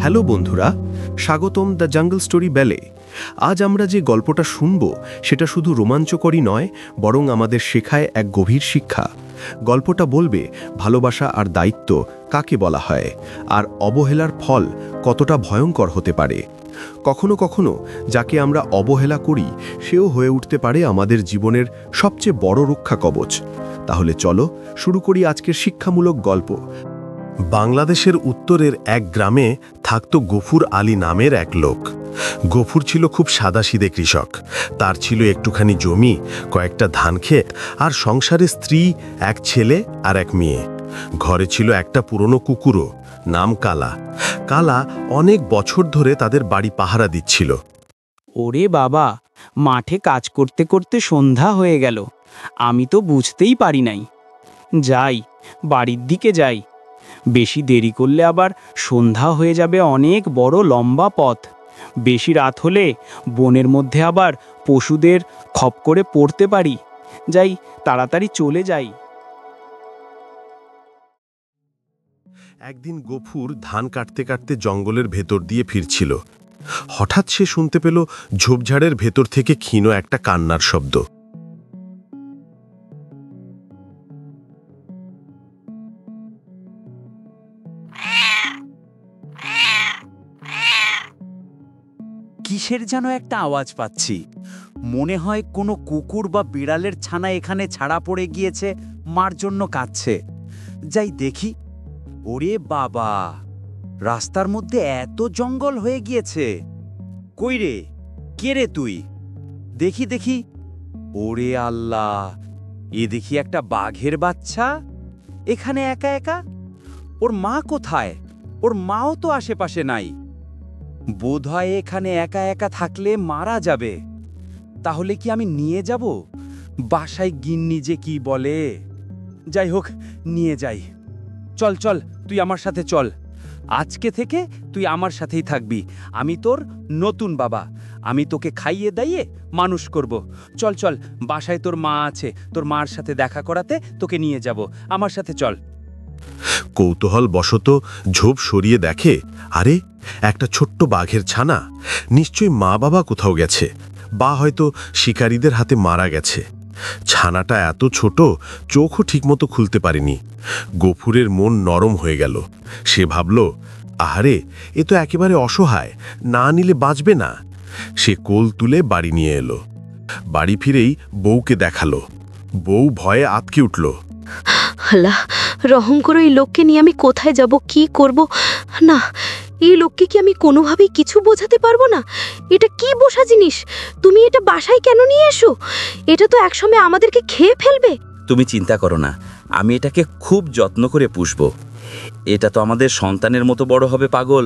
Hello বন্ধুরা, স্বাগতম the jungle story বেলে। আজ আমরা যে গল্পটা শুনব সেটা শুধু রোমাঞ্চকরই নয়, বরং আমাদের শেখায় এক গভীর শিক্ষা। গল্পটা বলবে ভালোবাসা আর দায়িত্ব কাকে বলা হয়, আর অবহেলার ফল কতটা ভয়ঙ্কর হতে পারে। কখনো কখনো যাকে আমরা অবহেলা করি সেও হয়ে উঠতে পারে আমাদের জীবনের সবচেয়ে বড় রক্ষা কবচ। তাহলে চলো শুরু করি আজকের শিক্ষামূলক গল্প। বাংলাদেশের উত্তরের এক গ্রামে থাকত গফুর আলী নামের এক লোক। গফুর ছিল খুব সাদাসিধে কৃষক। তার ছিল একটুখানি জমি, কয়েকটা ধান ক্ষেত আর সংসারে স্ত্রী, এক ছেলে আর এক মেয়ে। ঘরে ছিল একটা পুরনো কুকুরও, নাম কালা। কালা অনেক বছর ধরে তাদের বাড়ি পাহারা দিচ্ছিল। ওরে বাবা, মাঠে কাজ করতে করতে সন্ধ্যা হয়ে গেল। আমি তো বুঝতেই পারি নাই। যাই, বাড়ির দিকে যাই। বেশি দেরি করলে আবার সন্ধ্যা হয়ে যাবে, অনেক বড় লম্বা পথ। বেশি রাত হলে বনের মধ্যে আবার পশুদের খপ করে পড়তে পারি। যাই, তাড়াতাড়ি চলে যাই। একদিন গফুর ধান কাটতে কাটতে জঙ্গলের ভেতর দিয়ে ফিরছিল। হঠাৎ সে শুনতে পেল ঝোপঝাড়ের ভেতর থেকে ক্ষীণ একটা কান্নার শব্দ। কিসের যেন একটা আওয়াজ পাচ্ছি। মনে হয় কোনো কুকুর বা বিড়ালের ছানা এখানে ছাড়া পড়ে গিয়েছে, মার জন্য কাঁদছে। যাই দেখি। ওরে বাবা, রাস্তার মধ্যে এত জঙ্গল হয়ে গিয়েছে। কই রে, কে রে তুই? দেখি দেখি। ওরে আল্লাহ, এ দেখি একটা বাঘের বাচ্চা এখানে একা একা। ওর মা কোথায়? ওর মাও তো আশেপাশে নাই। বোধহয় এখানে একা একা থাকলে মারা যাবে। তাহলে কি আমি নিয়ে যাব? বাসায় গিন্নি যে কি বলে। যাই হোক, নিয়ে যাই। চল চল, তুই আমার সাথে চল। আজকে থেকে তুই আমার সাথেই থাকবি। আমি তোর নতুন বাবা। আমি তোকে খাইয়ে দাইয়ে মানুষ করব। চল চল, বাসায় তোর মা আছে, তোর মার সাথে দেখা করাতে তোকে নিয়ে যাব। আমার সাথে চল। কৌতূহল বশত ঝোপ সরিয়ে দেখে, আরে একটা ছোট্ট বাঘের ছানা। নিশ্চয়ই মা বাবা কোথাও গেছে, বা হয়তো শিকারীদের হাতে মারা গেছে। ছানাটা এত ছোট, চোখও ঠিকমতো খুলতে পারেনি। গফুরের মন নরম হয়ে গেল। সে ভাবল, আহারে, এ তো একেবারে অসহায়, না নিলে বাঁচবে না। সে কোল তুলে বাড়ি নিয়ে এলো। বাড়ি ফিরেই বউকে দেখালো। বউ ভয়ে আঁতকে উঠল। আল্লাহ, রহম করো, এই লোককে নিয়ে আমি কোথায় যাব, কি করব? না, এই লোককে কি আমি কোনোভাবেই কিছু বোঝাতে পারবো না? এটা কি বসা জিনিস? তুমি এটা বাসায় কেন নিয়ে এসো? এটা তো একসময় আমাদেরকে খেয়ে ফেলবে। তুমি চিন্তা করো না, আমি এটাকে খুব যত্ন করে পুষব। এটা তো আমাদের সন্তানের মতো বড় হবে। পাগল,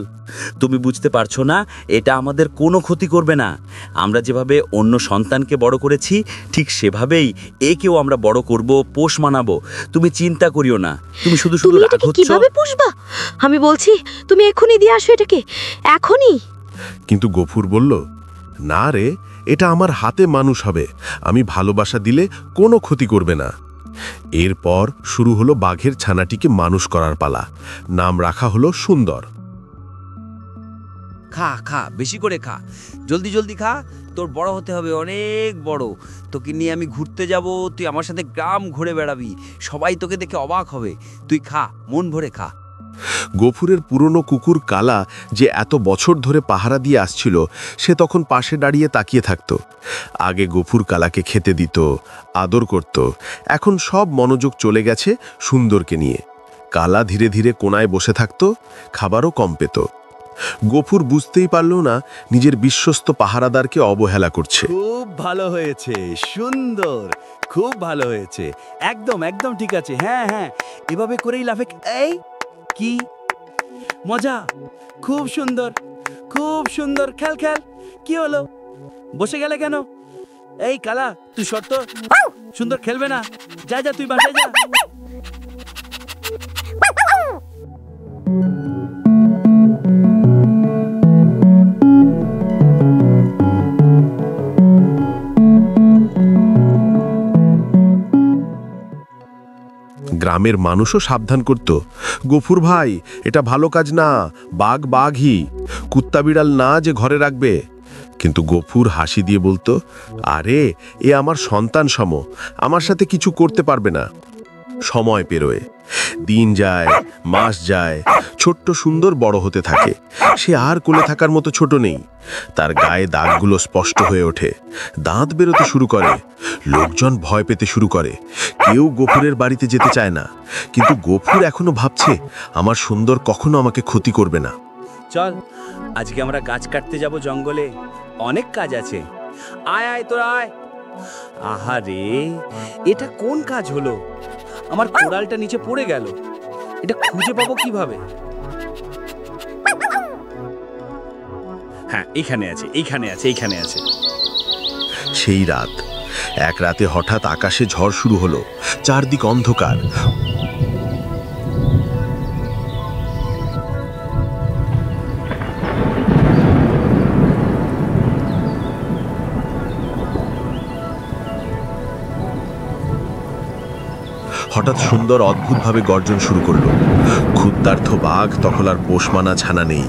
তুমি বুঝতে পারছো না? এটা আমাদের কোনো ক্ষতি করবে না। আমরা যেভাবে অন্য সন্তানকে বড় করেছি, ঠিক সেভাবেই একেও আমরা বড় করব, পোষ মানাবো। তুমি চিন্তা করিও না। তুমি শুধু শুধু তুমি রাগ এটাকে হচ্ছ। কিভাবে পুষবা? আমি বলছি, তুমি এখনই দিয়ে আসো এটাকে, এখনই। কিন্তু গফুর বলল, না রে, এটা আমার হাতে মানুষ হবে। আমি ভালোবাসা দিলে কোনো ক্ষতি করবে না। এরপর শুরু হলো বাঘের ছানাটিকে মানুষ করার পালা। নাম রাখা হলো সুন্দর। খা খা, বেশি করে খা, জলদি জলদি খা। তোর বড় হতে হবে, অনেক বড়। তোকে নিয়ে আমি ঘুরতে যাব, তুই আমার সাথে গ্রাম ঘুরে বেড়াবি। সবাই তোকে দেখে অবাক হবে। তুই খা, মন ভরে খা। গফুরের পুরনো কুকুর কালা, যে এত বছর ধরে পাহারা দিয়ে আসছিল, সে তখন পাশে দাঁড়িয়ে তাকিয়ে থাকত। আগে গফুর কালাকে খেতে দিত, আদর করত। এখন সব মনোযোগ চলে গেছে সুন্দরকে নিয়ে। কালা ধীরে ধীরে কোনায় বসে থাকত, খাবারও কম পেত। গফুর বুঝতেই পারল না নিজের বিশ্বস্ত পাহারাদারকে অবহেলা করছে। খুব ভালো হয়েছে, সুন্দর, খুব ভালো হয়েছে। একদম একদম ঠিক আছে। হ্যাঁ হ্যাঁ, এভাবে করেই লাফে। এই কি মজা! খুব সুন্দর, খুব সুন্দর। খেল খেল। কি হলো, বসে গেলে কেন? এই কালা, তুই শর্ত সুন্দর খেলবে না? যা যা, তুই বাসায় যা। গ্রামের মানুষও সাবধান করত, গফুর ভাই এটা ভালো কাজ না, বাঘ বাঘই, কুত্তা বিড়াল না যে ঘরে রাখবে। কিন্তু গফুর হাসি দিয়ে বলতো, আরে এ আমার সন্তান সম, আমার সাথে কিছু করতে পারবে না। সময় পেরোয়, দিন যায়, মাস যায়, ছোট্ট সুন্দর বড় হতে থাকে। সে আর কোলে থাকার মতো ছোট নেই। তার গায়ে দাগগুলো স্পষ্ট হয়ে ওঠে, দাঁত বেরোতে শুরু করে, লোকজন ভয় পেতে শুরু করে, কেউ গফুরের বাড়িতে যেতে চায় না। কিন্তু গফুর এখনো ভাবছে, আমার সুন্দর কখনো আমাকে ক্ষতি করবে না। চল আজকে আমরা গাছ কাটতে যাব জঙ্গলে, অনেক কাজ আছে। আয় আয় তোরা আয়। আহারে, এটা কোন কাজ হলো? আমার কোড়ালটা নিচে পড়ে গেল, এটা খুঁজে পাবো কিভাবে? হ্যাঁ, এইখানে আছে, এইখানে আছে, এইখানে আছে। সেই রাত, এক রাতে হঠাৎ আকাশে ঝড় শুরু হলো, চারদিক অন্ধকার। হঠাৎ সুন্দর অদ্ভুতভাবে গর্জন শুরু করলো। ক্ষুদ্রার্থ বাঘ তখন আর পোষ মানা ছানা নেই,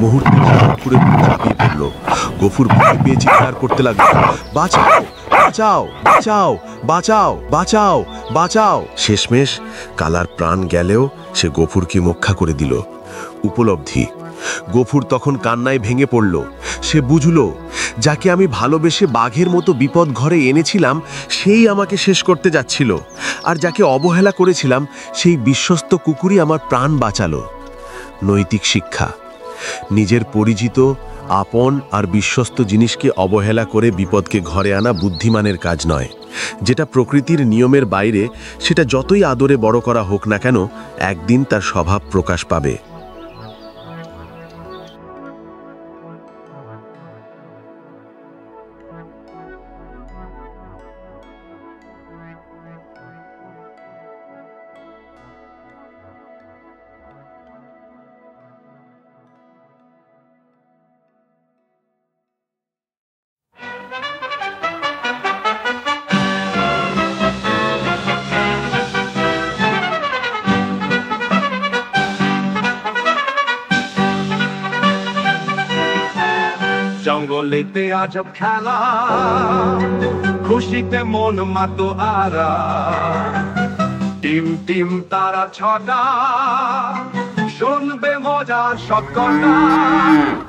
মুহূর্তে গফুরে ঝাঁপিয়ে পড়লো। গফুর ভয় পেয়ে চিৎকার করতে লাগলো, বাঁচাও বাঁচাও বাঁচাও বাঁচাও বাঁচাও বাঁচাও। শেষমেশ কালার প্রাণ গেলেও সে গফুরকে রক্ষা করে দিল। উপলব্ধি, গফুর তখন কান্নায় ভেঙে পড়ল। সে বুঝল, যাকে আমি ভালোবেসে বাঘের মতো বিপদ ঘরে এনেছিলাম সেই আমাকে শেষ করতে যাচ্ছিল, আর যাকে অবহেলা করেছিলাম সেই বিশ্বস্ত কুকুরই আমার প্রাণ বাঁচালো। নৈতিক শিক্ষা, নিজের পরিচিত, আপন আর বিশ্বস্ত জিনিসকে অবহেলা করে বিপদকে ঘরে আনা বুদ্ধিমানের কাজ নয়। যেটা প্রকৃতির নিয়মের বাইরে, সেটা যতই আদরে বড় করা হোক না কেন, একদিন তার স্বভাব প্রকাশ পাবে। জঙ্গলেতে আজব খেলা, খুশিতে মন মাতো আরা, টিম টিম তারা ছটা, শুনবে মজার সব কথা।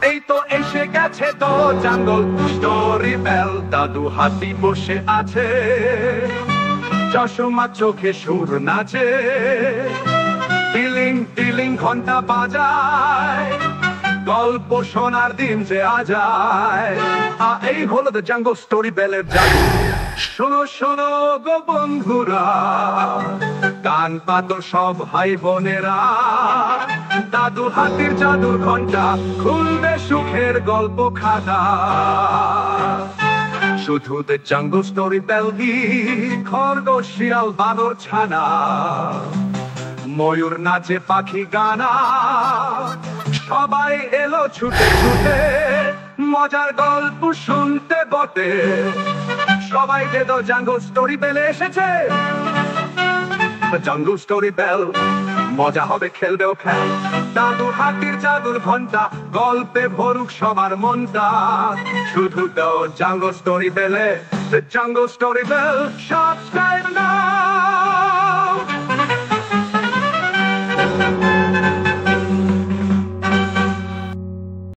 এই তো এসে গেছে তো জঙ্গল স্টোরি বেল, দাদু হাতি বসে আছে, চশমা চোখে সুর নাচে, টিলিং টিলিং ঘন্টা বাজায়, গল্প শোনার দিন যে আজায়। এই হলো দ্য জাঙ্গল স্টোরি বেলের জাদু। শোনো শোনো গো বন্ধুরা, কান পাতো সব ভাই বোনেরা, দাদু হাতির জাদুর ঘন্টা খুলবে সুখের গল্প খাতা। শুধু দ্য জাঙ্গল স্টোরি বেল দি, খরগোশ শিয়াল বানর ছানা, ময়ূর নাচে পাখি গানা, সবাই এলো ছুটে ছুটে মজার গল্প শুনতে বটে। সবাই যে দ্য জাঙ্গল স্টোরি বেলে এসেছে, দ্য জাঙ্গল স্টোরি বেল, মজা হবে খেলবেও খেল। দাদু হাতির জাদুর ঘন্টা, গল্পে ভরুক সবার মনটা। শুধু দ্য জাঙ্গল স্টোরি বেলে, the jungle story bell, subscribe now.